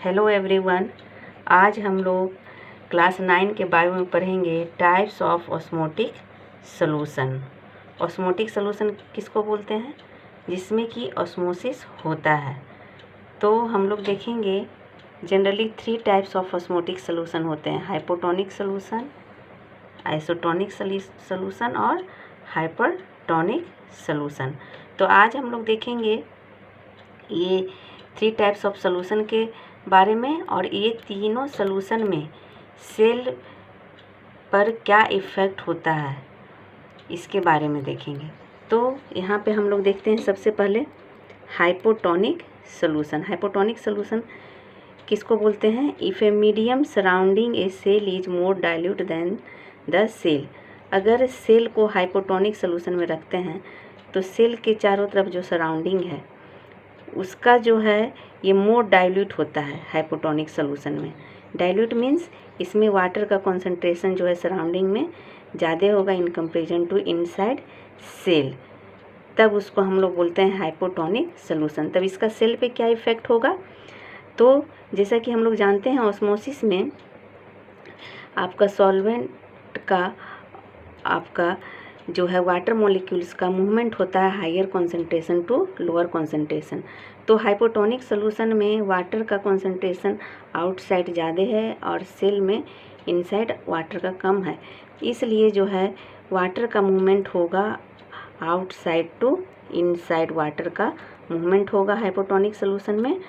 Hello everyone. आज हम लोग क्लास 9 के बायो में पढ़ेंगे types of osmotic solution. Osmotic solution किसको बोलते हैं? जिसमें कि ऑस्मोसिस होता है। तो हम लोग देखेंगे generally 3 types of osmotic solution होते हैं, हाइपोटोनिक सॉल्यूशन, आइसोटोनिक सॉल्यूशन और हाइपरटोनिक सॉल्यूशन। तो आज हम लोग देखेंगे ये 3 टाइप्स ऑफ सॉल्यूशन के बारे में, और ये तीनों सॉल्यूशन में सेल पर क्या इफ़ेक्ट होता है इसके बारे में देखेंगे। तो यहाँ पे हम लोग देखते हैं सबसे पहले हाइपोटोनिक सॉल्यूशन। हाइपोटोनिक सॉल्यूशन किसको बोलते हैं? If a medium surrounding a cell is more dilute than the cell. अगर सेल को हाइपोटोनिक सॉल्यूशन में रखते हैं तो सेल के चारों तरफ जो सराउंडिंग है उसका जो है ये मोर डाइल्यूट होता है हाइपोटोनिक सॉल्यूशन में। डाइल्यूट मीन्स इसमें वाटर का कॉन्सेंट्रेशन जो है सराउंडिंग में ज़्यादा होगा in comparison to inside cell, तब उसको हम लोग बोलते हैं हाइपोटोनिक सॉल्यूशन। तब इसका सेल पे क्या इफ़ेक्ट होगा? तो जैसा कि हम लोग जानते हैं ऑस्मोसिस में आपका सॉल्वेंट का आपका जो है वाटर मॉलिक्यूल्स का मूवमेंट होता है higher concentration to lower concentration. तो हाइपोटोनिक सॉल्यूशन में वाटर का कॉन्सेंट्रेशन आउटसाइड ज़्यादा है और सेल में इनसाइड वाटर का कम है, इसलिए जो है वाटर का मूवमेंट होगा आउटसाइड टू इनसाइड, वाटर का मूवमेंट होगा हाइपोटोनिक सॉल्यूशन में,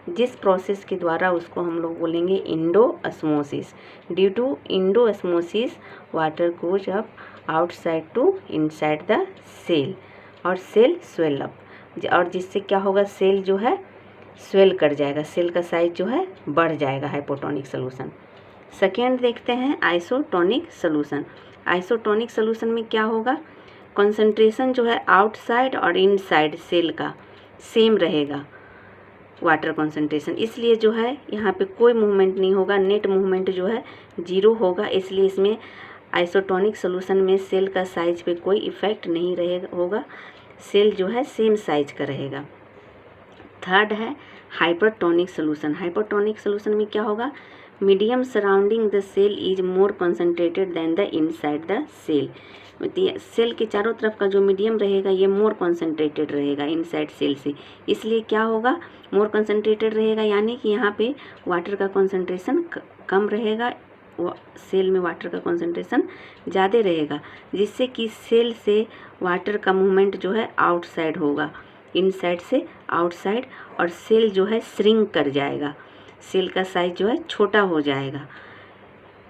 जिस प्रोसेस के द्वारा उसको हम लोग बोलेंगे endosmosis. Due to endosmosis water goes up outside to inside the cell और सेल स्वेल अप, और जिससे क्या होगा, सेल जो है स्वेल कर जाएगा, सेल का साइज जो है बढ़ जाएगा हाइपोटोनिक सॉल्यूशन। सेकेंड देखते हैं आइसोटोनिक सॉल्यूशन। आइसोटोनिक सॉल्यूशन में क्या होगा, कंसंट्रेशन जो है आउटसाइड और इनसाइड सेल का सेम रहेगा वाटर कंसंट्रेशन, इसलिए जो है यहाँ पे कोई मूवमेंट नहीं होगा, नेट मूवमेंट जो है 0 होगा, इसलिए इसमें आइसोटोनिक सॉल्यूशन में सेल का साइज पे कोई इफ़ेक्ट नहीं रहेगा होगा, सेल जो है सेम साइज का रहेगा। थर्ड है हाइपरटोनिक सॉल्यूशन। हाइपरटोनिक सॉल्यूशन में क्या होगा, medium surrounding the cell is more concentrated than the inside the cell. Cell के चारों तरफ का जो मीडियम रहेगा ये मोर कॉन्सेंट्रेटेड रहेगा इनसाइड सेल से, इसलिए क्या होगा, मोर कॉन्सेंट्रेटेड रहेगा, यानी कि यहाँ पे वाटर का कॉन्सेंट्रेशन कम रहेगा, सेल में वाटर का कॉन्सेंट्रेशन ज़्यादा रहेगा, जिससे कि सेल से वाटर का मूवमेंट जो है आउटसाइड होगा, इनसाइड से आउटसाइड, और सेल जो है श्रिंक कर जाएगा, सेल का साइज जो है छोटा हो जाएगा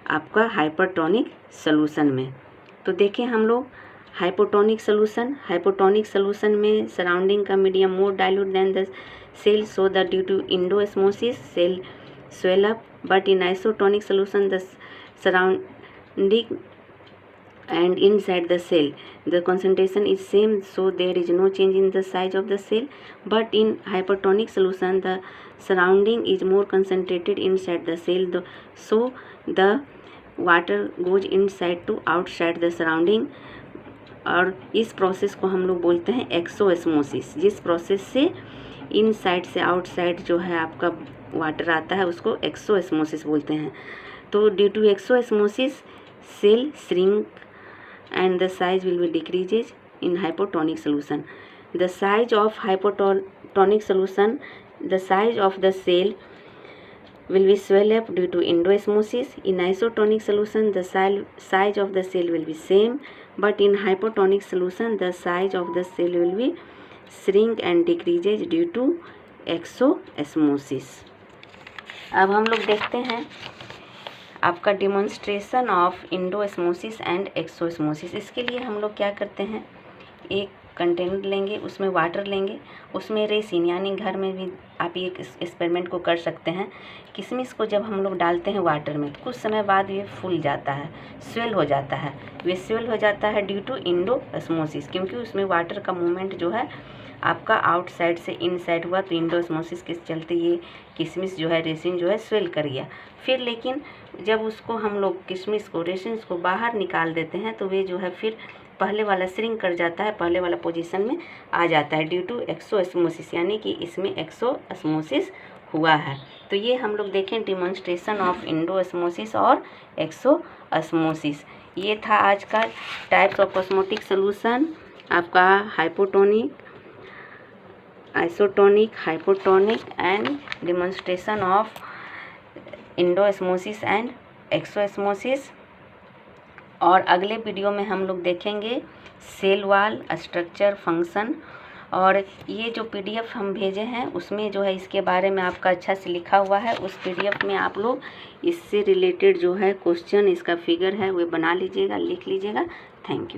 आपका हाइपरटोनिक सॉल्यूशन में। तो देखें हम लोग हाइपोटोनिक सॉल्यूशन। हाइपोटोनिक सॉल्यूशन में सराउंडिंग का medium more dilute than the cell, so that due to endosmosis cell swell up, but in isotonic solution the surrounding and inside the cell the concentration is same, so there is no change in the size of the cell, but in hypertonic solution the surrounding is more concentrated inside the cell, so the water goes inside to outside the surrounding, और इस process को हम लोग बोलते हैं एक्सोऑस्मोसिस। जिस process से inside से आउटसाइड जो है आपका वाटर आता है उसको एक्सोऑस्मोसिस बोलते हैं। तो due to exosmosis cell shrink and the size will be decreases in hypotonic solution. The size of hypotonic solution, the size of the cell will be swell up due to endoosmosis. In isotonic solution the size of the cell will be same, but in hypotonic solution the size of the cell will be shrink and decreases due to exoosmosis. अब हम लोग देखते हैं आपका demonstration of इंडोosmosis and एक्सोosmosis। इसके लिए हम लोग क्या करते हैं, एक कंटेनर लेंगे, उसमें वाटर लेंगे, उसमें रेसिन, यानी घर में भी आप ये एक्सपेरिमेंट को कर सकते हैं। किशमिश को जब हम लोग डालते हैं वाटर में, कुछ समय बाद ये फूल जाता है, स्वेल हो जाता है। ये स्वेल हो जाता है ड्यू टू इंडोऑस्मोसिस, क्योंकि उसमें वाटर का मूवमेंट जो है आपका आउटसाइड से इनसाइड हुआ, तो इंडोऑस्मोसिस के चलते ये किशमिश जो है, रेसिन जो है स्वेल कर गया। फिर लेकिन जब उसको हम लोग किशमिश को, रेसिन को बाहर निकाल देते हैं तो वे जो है फिर पहले वाला श्रिंक कर जाता है, पहले वाला पोजीशन में आ जाता है ड्यू टू एक्सोऑस्मोसिस, यानी कि इसमें एक्सोऑस्मोसिस हुआ है। तो ये हम लोग देखें डिमॉन्स्ट्रेशन ऑफ एंडोऑस्मोसिस और एक्सोऑस्मोसिस। ये था आज का टाइप्स ऑफ ऑस्मोटिक सॉल्यूशन, आपका hypotonic, isotonic, hypotonic and demonstration of endosmosis and exosmosis. और अगले वीडियो में हम लोग देखेंगे सेल वॉल, स्ट्रक्चर, फंक्शन। और ये जो PDF हम भेजे हैं उसमें जो है इसके बारे में आपका अच्छा से लिखा हुआ है। उस PDF में आप लोग इससे रिलेटेड जो है क्वेश्चन, इसका फिगर है वो बना लीजिएगा, लिख लीजिएगा। Thank you.